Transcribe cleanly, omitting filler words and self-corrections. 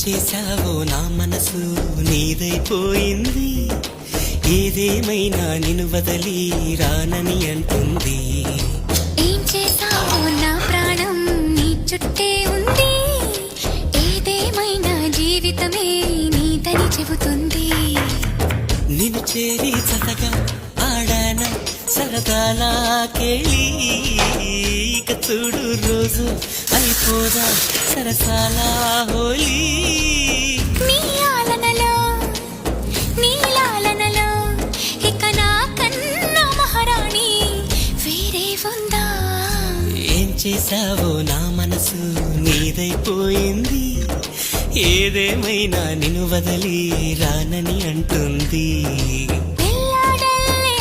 చేశావో నా మనసు నీదైపోయింది, ఏదేమైనా నిన్ను వదలి రానని అంటుంది. ఏం చేశావో నా ప్రాణం నీ చుట్టే ఉంది, ఏదేమైనా జీవితమే నీదని చెబుతుంది. నిన్ను చేరి చతగా ఆడాన సరదాలా కేళి, ఇక చూడు రోజు అయిపోదా సరసాలా హోలీ. నీ ఆలనలో నీ లాలనలో ఇక నా కన్నా మహారాణి వేరే ఉందా? ఏం చేశావో నా మనసు నీదైపోయింది, ఏదేమైనా నిన్ను వదలి రానని అంటుంది.